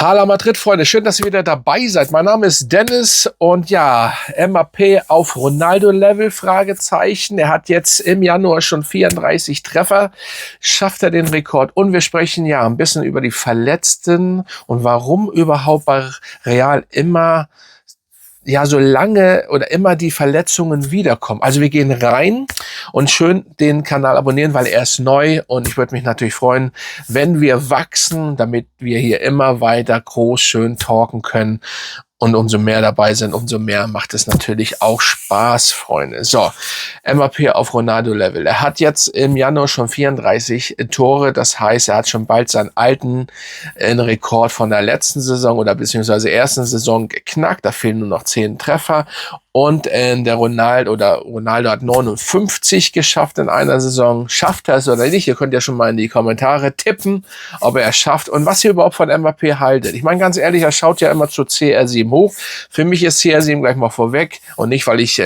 Hala Madrid, Freunde, schön, dass ihr wieder dabei seid. Mein Name ist Dennis und ja, Mbappé auf Ronaldo-Level, Fragezeichen. Er hat jetzt im Januar schon 34 Treffer, schafft er den Rekord. Und wir sprechen ja ein bisschen über die Verletzten und warum überhaupt bei Real immer so lange oder immer die Verletzungen wiederkommen. Also wir gehen rein und schön den Kanal abonnieren, weil er ist neu und ich würde mich natürlich freuen, wenn wir wachsen, damit wir hier immer weiter groß schön talken können. Und umso mehr dabei sind, umso mehr macht es natürlich auch Spaß, Freunde. So, Mbappé auf Ronaldo-Level. Er hat jetzt im Januar schon 34 Tore. Das heißt, er hat schon bald seinen alten Rekord von der letzten Saison oder beziehungsweise ersten Saison geknackt. Da fehlen nur noch 10 Treffer. Und der Ronaldo hat 59 geschafft in einer Saison. Schafft er es oder nicht? Ihr könnt ja schon mal in die Kommentare tippen, ob er es schafft und was ihr überhaupt von Mbappé haltet. Ich meine, ganz ehrlich, er schaut ja immer zu CR7 hoch. Für mich ist CR7 gleich mal vorweg und nicht, weil ich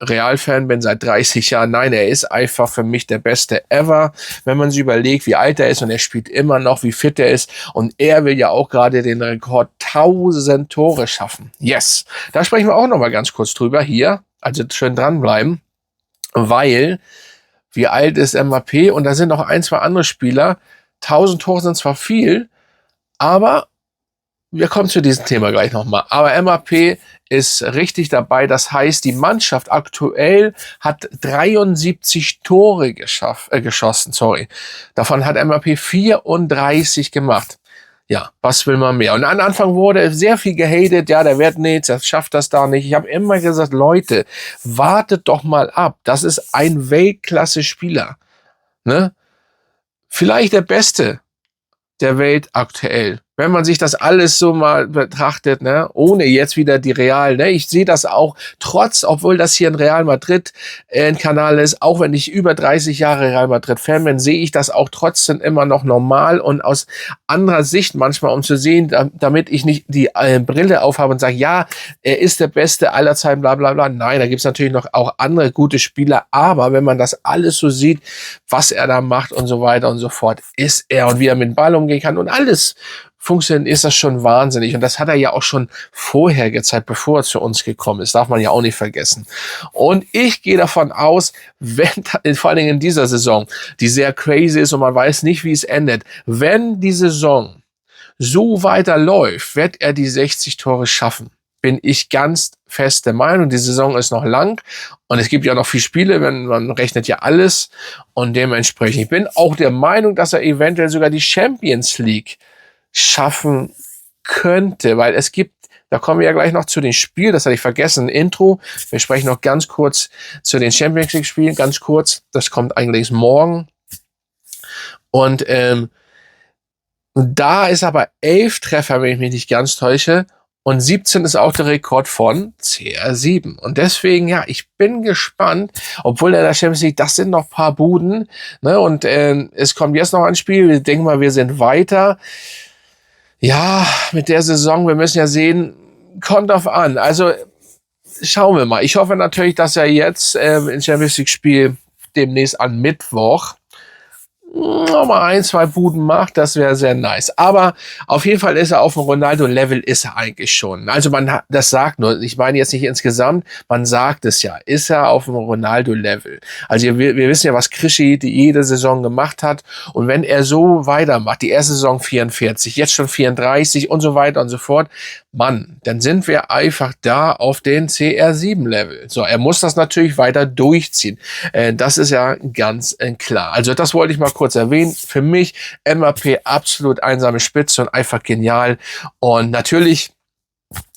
Real-Fan bin seit 30 Jahren. Nein, er ist einfach für mich der Beste ever. Wenn man sich überlegt, wie alt er ist und er spielt immer noch, wie fit er ist. Und er will ja auch gerade den Rekord 1000 Tore schaffen. Yes. Da sprechen wir auch noch mal ganz kurz drüber hier. Also schön dranbleiben. Weil, wie alt ist Mbappé? Und da sind noch ein, zwei andere Spieler. 1000 Tore sind zwar viel, aber wir kommen zu diesem Thema gleich nochmal. Aber Mbappé ist richtig dabei. Das heißt, die Mannschaft aktuell hat 73 Tore geschossen. Sorry. Davon hat Mbappé 34 gemacht. Ja, was will man mehr? Und am Anfang wurde sehr viel gehatet. Ja, der wird nichts, der schafft das da nicht. Ich habe immer gesagt, Leute, wartet doch mal ab. Das ist ein Weltklasse-Spieler. Ne? Vielleicht der Beste der Welt aktuell. Wenn man sich das alles so mal betrachtet, ne, ohne jetzt wieder die Real, ne, ich sehe das auch obwohl das hier ein Real Madrid Kanal ist, auch wenn ich über 30 Jahre Real Madrid Fan bin, sehe ich das auch trotzdem immer noch normal und aus anderer Sicht manchmal, um zu sehen, damit ich nicht die Brille aufhabe und sage, ja, er ist der Beste aller Zeiten, bla bla bla. Nein, da gibt's natürlich noch auch andere gute Spieler, aber wenn man das alles so sieht, was er da macht und so weiter und so fort, ist er und wie er mit dem Ball umgehen kann und alles funktioniert, ist das schon wahnsinnig. Und das hat er ja auch schon vorher gezeigt, bevor er zu uns gekommen ist. Darf man ja auch nicht vergessen. Und ich gehe davon aus, wenn, vor allen Dingen in dieser Saison, die sehr crazy ist und man weiß nicht, wie es endet, wenn die Saison so weiterläuft, wird er die 60 Tore schaffen. Bin ich ganz fest der Meinung. Die Saison ist noch lang und es gibt ja noch 4 Spiele, man rechnet ja alles. Und dementsprechend, ich bin auch der Meinung, dass er eventuell sogar die Champions League schaffen könnte, weil es gibt, da kommen wir ja gleich noch zu den Spielen, das hatte ich vergessen, Intro. Wir sprechen noch ganz kurz zu den Champions League Spielen, ganz kurz, das kommt eigentlich morgen. Und da ist aber 11 Treffer, wenn ich mich nicht ganz täusche, und 17 ist auch der Rekord von CR7. Und deswegen, ja, ich bin gespannt, obwohl in der Champions League, das sind noch ein paar Buden, ne, und es kommt jetzt noch ein Spiel, wir denken mal, wir sind weiter. Ja, mit der Saison, wir müssen ja sehen, kommt drauf an. Also schauen wir mal. Ich hoffe natürlich, dass er jetzt im Champions League Spiel demnächst an Mittwoch nochmal 1, 2 Buden macht, das wäre sehr nice. Aber auf jeden Fall ist er auf dem Ronaldo-Level, ist er eigentlich schon. Also das sagt nur, ich meine jetzt nicht insgesamt, man sagt es ja, ist er auf dem Ronaldo-Level. Also wir wissen ja, was Krischi die jede Saison gemacht hat. Und wenn er so weitermacht, die erste Saison 44, jetzt schon 34 und so weiter und so fort, Mann, dann sind wir einfach da auf den CR7-Level. So, er muss das natürlich weiter durchziehen. Das ist ja ganz klar. Also das wollte ich mal kurz erwähnen. Für mich Mbappé absolut einsame Spitze und einfach genial. Und natürlich,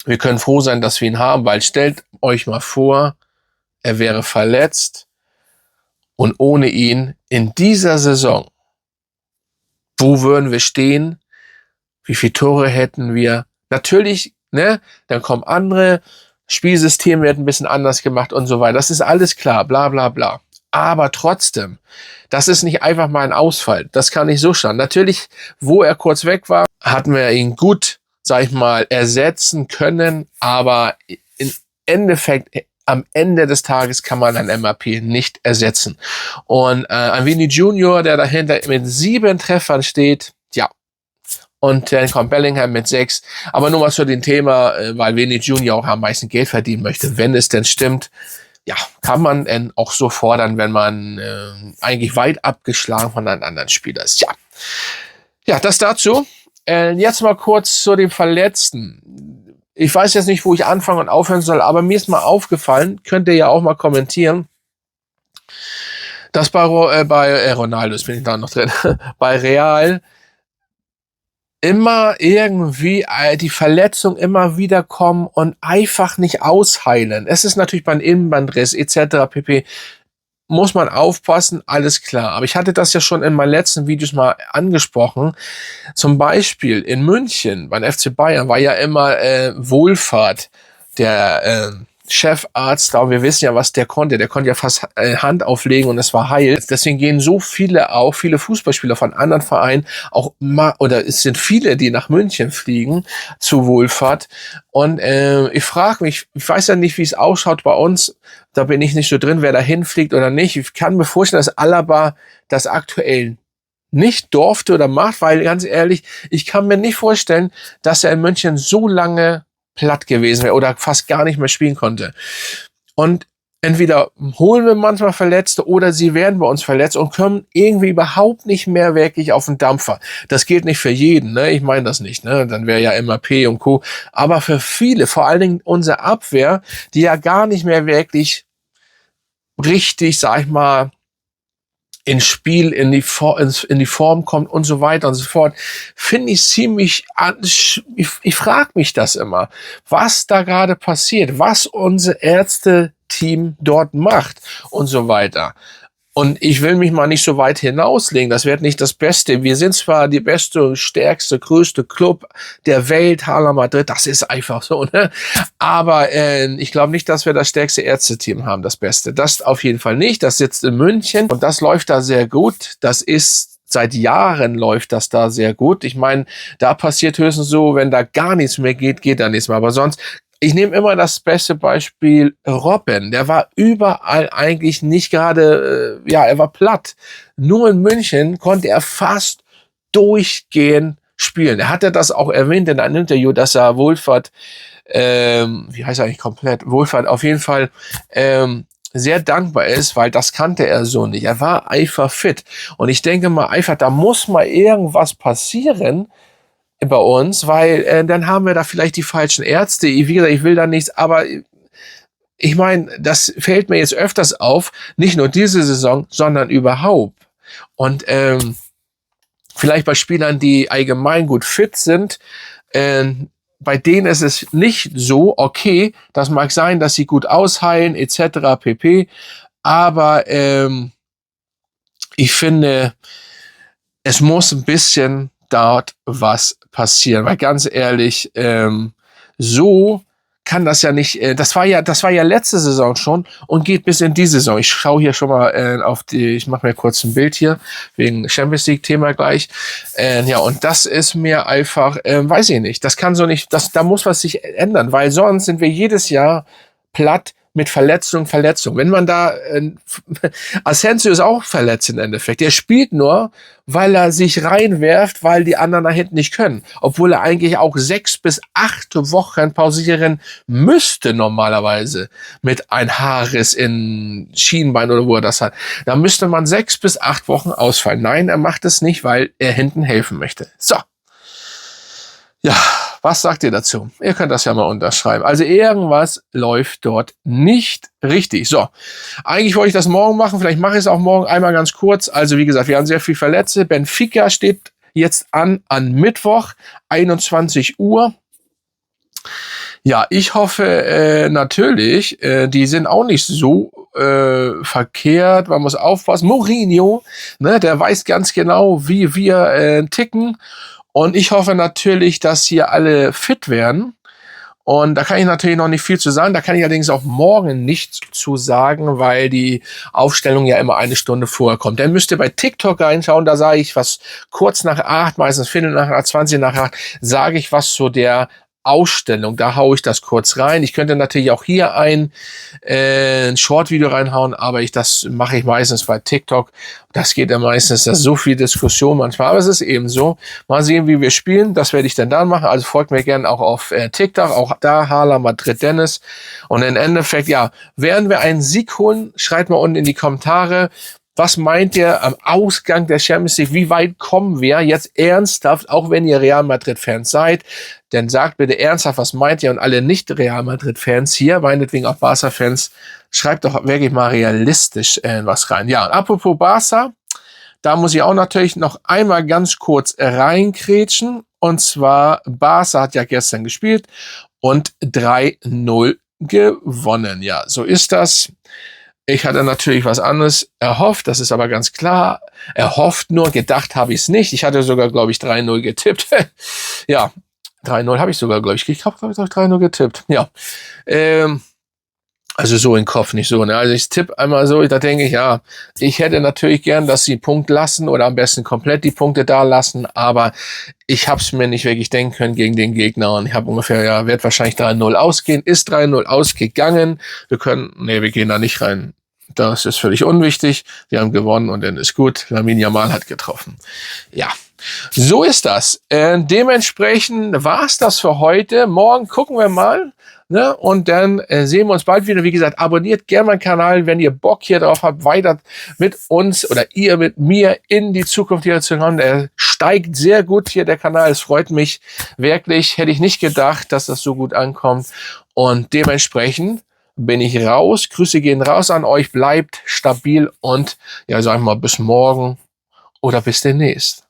wir können froh sein, dass wir ihn haben, weil stellt euch mal vor, er wäre verletzt und ohne ihn in dieser Saison, wo würden wir stehen? Wie viele Tore hätten wir? Natürlich, ne, dann kommen andere, Spielsystem wird ein bisschen anders gemacht und so weiter. Das ist alles klar, bla bla bla. Aber trotzdem, das ist nicht einfach mal ein Ausfall. Das kann nicht so schauen. Natürlich, wo er kurz weg war, hatten wir ihn gut, sag ich mal, ersetzen können. Aber im Endeffekt, am Ende des Tages kann man einen Mbappé nicht ersetzen. Und ein Vini Junior, der dahinter mit 7 Treffern steht, ja, Und dann kommt Bellingham mit 6. Aber nur mal zu dem Thema, weil Vini Junior auch am meisten Geld verdienen möchte. Wenn es denn stimmt, ja, kann man auch so fordern, wenn man eigentlich weit abgeschlagen von einem anderen Spieler ist. Ja, das dazu. Jetzt mal kurz zu dem Verletzten. Ich weiß jetzt nicht, wo ich anfangen und aufhören soll, aber mir ist mal aufgefallen, könnt ihr ja auch mal kommentieren, dass bei Ronaldo, jetzt bin ich da noch drin, bei Real immer irgendwie die Verletzung immer wieder kommen und einfach nicht ausheilen. Es ist natürlich beim Innenbandriss etc. pp. Muss man aufpassen, alles klar. Aber ich hatte das ja schon in meinen letzten Videos mal angesprochen. Zum Beispiel in München beim FC Bayern war ja immer Wohlfahrt, der Chefarzt da, und wir wissen ja, was der konnte. Der konnte ja fast Hand auflegen und es war heil. Deswegen gehen so viele Fußballspieler von anderen Vereinen auch mal, oder es sind viele, die nach München fliegen zu Wohlfahrt. Und ich frage mich, ich weiß ja nicht, wie es ausschaut bei uns. Da bin ich nicht so drin, wer da hinfliegt oder nicht. Ich kann mir vorstellen, dass Alaba das aktuell nicht durfte oder macht, weil ganz ehrlich, ich kann mir nicht vorstellen, dass er in München so lange platt gewesen wäre oder fast gar nicht mehr spielen konnte. Und entweder holen wir manchmal Verletzte oder sie werden bei uns verletzt und kommen irgendwie überhaupt nicht mehr wirklich auf den Dampfer. Das gilt nicht für jeden, ne? Ich meine das nicht, ne? Dann wäre ja MAP und Co. Aber für viele, vor allen Dingen unsere Abwehr, die ja gar nicht mehr wirklich richtig, sag ich mal, ins Spiel, in die Form kommt und so weiter und so fort, finde ich ziemlich, ich frage mich das immer, was da gerade passiert, was unser Ärzte-Team dort macht und so weiter. Und ich will mich mal nicht so weit hinauslegen, das wird nicht das Beste. Wir sind zwar die beste, stärkste, größte Club der Welt, Hala Madrid, das ist einfach so, ne? Aber ich glaube nicht, dass wir das stärkste Ärzteteam haben, das Beste. Das auf jeden Fall nicht. Das sitzt in München und das läuft da sehr gut. Das ist seit Jahren läuft das da sehr gut. Ich meine, da passiert höchstens so, wenn da gar nichts mehr geht, geht da nichts mehr. Aber sonst, ich nehme immer das beste Beispiel Robben. Der war überall eigentlich nicht gerade, er war platt. Nur in München konnte er fast durchgehend spielen. Er hatte das auch erwähnt in einem Interview, dass er Wohlfahrt, wie heißt er eigentlich komplett? Wohlfahrt auf jeden Fall sehr dankbar ist, weil das kannte er so nicht. Er war einfach fit. Und ich denke mal einfach, da muss mal irgendwas passieren bei uns, weil dann haben wir da vielleicht die falschen Ärzte. Wie gesagt, ich will da nichts, aber ich meine, das fällt mir jetzt öfters auf, nicht nur diese Saison, sondern überhaupt. Und vielleicht bei Spielern, die allgemein gut fit sind, bei denen ist es nicht so, okay, das mag sein, dass sie gut ausheilen, etc. pp. Aber ich finde, es muss ein bisschen dort was passieren. Weil ganz ehrlich, so kann das ja nicht, das war ja letzte Saison schon und geht bis in die Saison. Ich schaue hier schon mal ich mache mir kurz ein Bild hier, wegen Champions League Thema gleich. Und das ist mir einfach, weiß ich nicht, das kann so nicht, da muss was sich ändern, weil sonst sind wir jedes Jahr platt mit Verletzung. Wenn man da, Asensio ist auch verletzt im Endeffekt. Der spielt nur, weil er sich reinwerft, weil die anderen da hinten nicht können. Obwohl er eigentlich auch 6 bis 8 Wochen pausieren müsste normalerweise mit ein Haarriss in Schienbein oder wo er das hat. Da müsste man 6 bis 8 Wochen ausfallen. Nein, er macht es nicht, weil er hinten helfen möchte. So. Ja, was sagt ihr dazu? Ihr könnt das ja mal unterschreiben. Also irgendwas läuft dort nicht richtig. So, eigentlich wollte ich das morgen machen. Vielleicht mache ich es auch morgen einmal ganz kurz. Also wie gesagt, wir haben sehr viel Verletzte. Benfica steht jetzt an Mittwoch, 21 Uhr. Ja, ich hoffe natürlich, die sind auch nicht so verkehrt. Man muss aufpassen. Mourinho, ne, der weiß ganz genau, wie wir ticken. Und ich hoffe natürlich, dass hier alle fit werden. Und da kann ich natürlich noch nicht viel zu sagen. Da kann ich allerdings auch morgen nichts zu sagen, weil die Aufstellung ja immer eine Stunde vorher kommt. Dann müsst ihr bei TikTok reinschauen. Da sage ich was kurz nach 8, meistens Viertel nach 8, 20 nach 8, sage ich was zu der Ausstellung. Da haue ich das kurz rein. Ich könnte natürlich auch hier ein Short-Video reinhauen, aber das mache ich meistens bei TikTok. Das geht ja meistens, da ist so viel Diskussion manchmal, aber es ist eben so. Mal sehen, wie wir spielen. Das werde ich dann machen. Also folgt mir gerne auch auf TikTok, auch da Hala Madrid Dennis. Und im Endeffekt, ja, werden wir einen Sieg holen? Schreibt mal unten in die Kommentare. Was meint ihr am Ausgang der Champions League? Wie weit kommen wir jetzt ernsthaft, auch wenn ihr Real Madrid-Fans seid? Denn sagt bitte ernsthaft, was meint ihr? Und alle Nicht-Real Madrid-Fans hier, meinetwegen auch Barca-Fans, schreibt doch wirklich mal realistisch was rein. Ja, apropos Barca, da muss ich auch natürlich noch einmal ganz kurz reinkrätschen. Und zwar, Barca hat ja gestern gespielt und 3-0 gewonnen. Ja, so ist das. Ich hatte natürlich was anderes erhofft, das ist aber ganz klar. Erhofft nur, gedacht habe ich es nicht. Ich hatte sogar, glaube ich, 3-0 getippt. Ja, 3-0 habe ich sogar, glaube ich. Ich habe, glaube ich, 3-0 getippt. Ja, also so im Kopf, nicht so. Ne? Also ich tippe einmal so, da denke ich, ja, ich hätte natürlich gern, dass sie einen Punkt lassen oder am besten komplett die Punkte da lassen, aber ich habe es mir nicht wirklich denken können gegen den Gegner und ich habe ungefähr, ja, wird wahrscheinlich 3-0 ausgehen, ist 3-0 ausgegangen. Wir gehen da nicht rein. Das ist völlig unwichtig. Wir haben gewonnen und dann ist gut. Lamine Yamal hat getroffen. Ja, so ist das. Dementsprechend war es das für heute. Morgen gucken wir mal. Ne? Und dann sehen wir uns bald wieder. Wie gesagt, abonniert gerne meinen Kanal, wenn ihr Bock hier drauf habt, weiter mit uns oder ihr mit mir in die Zukunft hier zu kommen. Der steigt sehr gut hier, der Kanal. Es freut mich wirklich. Hätte ich nicht gedacht, dass das so gut ankommt. Und dementsprechend bin ich raus. Grüße gehen raus an euch. Bleibt stabil und ja, sag ich mal, bis morgen oder bis demnächst.